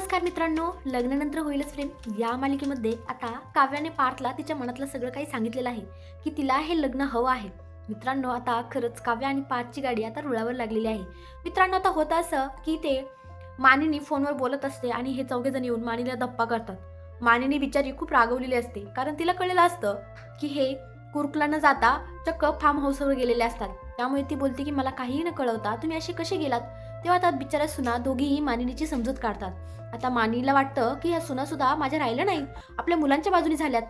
नमस्कार मित्रांनो, लग्नानंतर होईलच प्रेम या मालिकेमध्ये आता काव्याने पार्थला तिच्या मनातलं सगळं काही सांगितलेलं आहे की तिला हे लग्न हवं आहे. मित्रांनो, आता खरंच काव्या आणि पार्थची गाडी आता रुळावर लागलेली आहे. मित्रांनो, आता होतं असं की ते मानिनी फोनवर बोलत असते आणि हे चौघेजण येऊन मानिनीला धप्पा करतात. मानिनी बिचारी खूप रागवलेली असते, कारण तिला कळलेलं असतं की हे कुर्कला न जाता चक्क फार्म हाऊसवर गेलेले असतात. त्यामुळे ती बोलते की मला काहीही न कळवता तुम्ही असे कसे गेलात. तेव्हा आता बिचाऱ्या सुना दोघीही मानिनीची समजूत काढतात. आता मानिनीला वाटतं की ह्या सुना सुद्धा माझ्या राहिल्या नाही, आपल्या मुलांच्या बाजूने झाल्यात.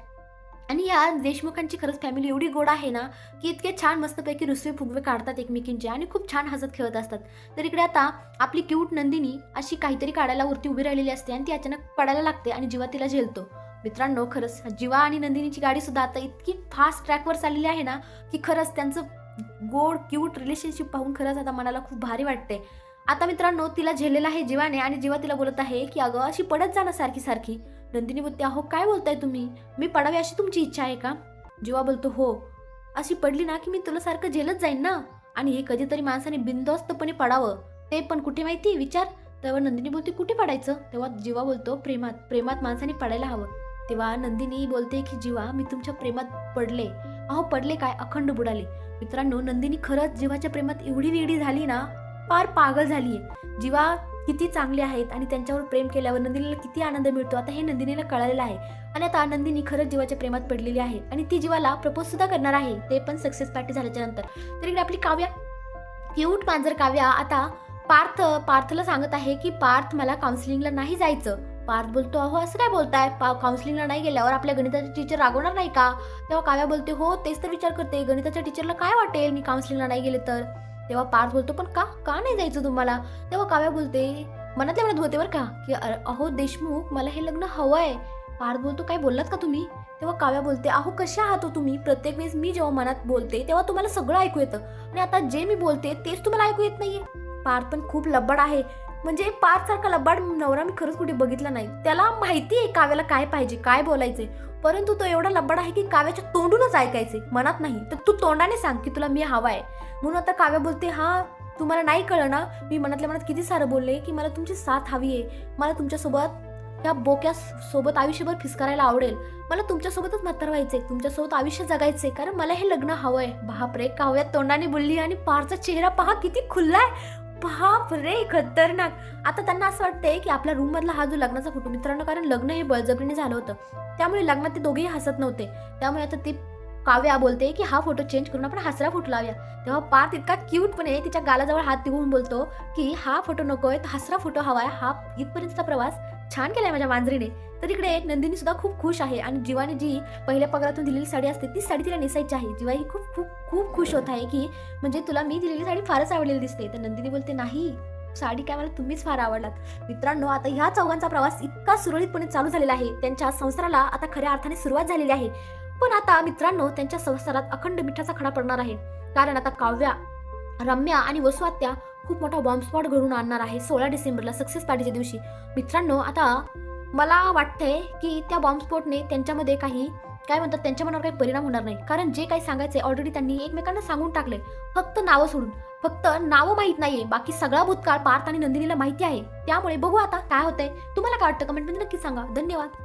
आणि या देशमुखांची खरंच फॅमिली एवढी गोड आहे ना, की इतके छान मस्तपैकी रुसवे फुगवे काढतात एकमेकींचे आणि खूप छान हसत खेळत असतात. तर इकडे आता आपली क्यूट नंदिनी अशी काहीतरी काढायला वरती उभी राहिलेली असते आणि ती अचानक पडायला लागते आणि जीवा तिला झेलतो. मित्रांनो, खरंच जीवा आणि नंदिनीची गाडी सुद्धा आता इतकी फास्ट ट्रॅकवर चाललेली आहे ना, की खरंच त्यांचं गोड क्यूट रिलेशनशिप पाहून खरंच आता मनाला खूप भारी वाटते. आता मित्रांनो, तिला झेललेलं आहे जीवाने आणि जीवा तिला बोलत आहे की अगं अशी पडत जा ना सारखी सारखी. नंदिनी बोलते, अहो काय बोलताय तुम्ही, मी पडावी अशी तुमची इच्छा आहे का. जीवा बोलतो, हो, अशी पडली ना की मी तुला सारखं झेलत जाईन ना, आणि हे कधीतरी माणसाने बिनधास्तपणे पडावं, ते पण कुठे माहिती विचार. तेव्हा नंदिनी बोलते, कुठे पडायचं. तेव्हा जीवा बोलतो, प्रेमात, प्रेमात माणसाने पडायला हवं. तेव्हा नंदिनी बोलते की जीवा मी तुमच्या प्रेमात पडले. अहो पडले काय, अखंड बुडाले. मित्रांनो, नंदिनी खरंच जीवाच्या प्रेमात एवढी वेडी झाली ना, फार पागल झालीये. जीवा किती चांगले आहेत आणि त्यांच्यावर प्रेम केल्यावर नंदिनीला किती आनंद मिळतो, आता हे नंदिनीला कळालेलं आहे. आणि आता नंदिनी खरंच जीवाच्या प्रेमात पडलेली आहे आणि ती जीवाला प्रपोज सुद्धा करणार आहे, ते पण सक्सेस पार्टी झाल्याच्या नंतर. तर इकडे आपली काव्या, क्यूट मांजर काव्या आता पार्थला सांगत आहे की पार्थ मला काउन्सिलिंगला नाही जायचं. पार्थ बोलतो, अहो असं काय बोलताय, काउन्सिलिंगला नाही गेल्यावर आपल्या गणिताचे टीचर रागवणार नाही का. तेव्हा काव्या बोलते, हो तेच तर विचार करते, गणिताच्या टीचरला काय वाटेल मी काउन्सिलिंगला नाही गेले तर. तेव्हा पार्थ बोलतो, पण का का नाही जायचं तुम्हाला. तेव्हा काव्या बोलते, मनातल्या मनात होते बरं का, की अहो देशमुख मला हे लग्न हवं आहे. पार्थ बोलतो, काय बोललात का तुम्ही. तेव्हा काव्या बोलते, अहो कशा आहात तुम्ही, प्रत्येक वेळेस मी जेव्हा मनात बोलते तेव्हा तुम्हाला सगळं ऐकू येतं आणि आता जे मी बोलते तेच तुम्हाला ऐकू येत नाहीये. पार्थ पण खूप लब्बड आहे, म्हणजे पार्थ सारखा लब्बड नवरा मी खरंच कुठे बघितला नाही. त्याला माहिती आहे काव्याला काय पाहिजे, काय बोलायचे, परंतु तो एवढा लब्बड आहे की काव्याच्या तोंडूनच ऐकायचे, मनात नाही. तर तू तोंडाने सांग की तुला मी हवा आहे. म्हणून आता काव्या बोलते, हा तुम्हाला नाही कळलं ना, मी मनातल्या मनात किती सारं बोलले की मला तुमची साथ हवी आहे, मला तुमच्यासोबत या बोक्या सोबत आयुष्यभर फिसकारायला आवडेल, मला तुमच्यासोबतच म्हातार व्हायचे, तुमच्यासोबत आयुष्य जगायचे, कारण मला हे लग्न हवंय. बापरे, काव्या तोंडाने बोलली आणि पारचा चेहरा पहा किती खुल्लाय, बाप रे खतरनाक. आता त्यांना असं वाटतंय की आपल्या रूम मधला हा जो लग्नाचा फोटो, मित्रांनो कारण लग्न हे बळजबरीने झालं होतं, त्यामुळे लग्नात ते दोघेही हसत नव्हते. त्यामुळे आता ती काव्या बोलते की हा फोटो चेंज करून आपण हसरा फोटो लावूया. तेव्हा पार्थ इतका क्यूटपणे तिच्या गालाजवळ हात देऊन बोलतो की हा फोटो नकोय, तर हसरा फोटो हवाय. हा इथपर्यंतचा प्रवास छान केलाय माझ्या मांजरीने. तर इकडे नंदिनी सुद्धा खूप खुश आहे आणि जीवाने जी पहिल्या पगारातून दिलेली साडी असते ती साडी तिला नेसायची आहे. जीवा ही खूप खूप खूप खुश होत आहे की म्हणजे तुला मी दिलेली साडी फारच आवडलेली दिसते. तर नंदिनी बोलते, नाही साडी काय, मला तुम्हीच फार आवडलात. मित्रांनो, आता ह्या चौघांचा प्रवास इतका सुरळीतपणे चालू झालेला आहे, त्यांच्या संसाराला आता खऱ्या अर्थाने सुरुवात झालेली आहे. पण आता मित्रांनो, त्यांच्या संसारात अखंड मिठाचा खडा पडणार आहे, कारण आता काव्या, रम्या आणि वसू आत्या खूप मोठा बॉम्बस्फोट घडून आणणार आहे 16 डिसेंबरला सक्सेस पार्टीच्या दिवशी. मित्रांनो, आता मला वाटतंय की त्या बॉम्बस्फोटने त्यांच्यामध्ये काही काय म्हणतात, त्यांच्या मनावर काही परिणाम होणार नाही, कारण जे काही सांगायचे ऑलरेडी त्यांनी एकमेकांना सांगून टाकले, फक्त नावं सोडून. फक्त नावं माहीत नाहीये, बाकी सगळा भूतकाळ पार्थ आणि नंदिनीला माहिती आहे. त्यामुळे बघू आता काय होतंय. तुम्हाला काय वाटतं, कमेंटमध्ये नक्की सांगा. धन्यवाद.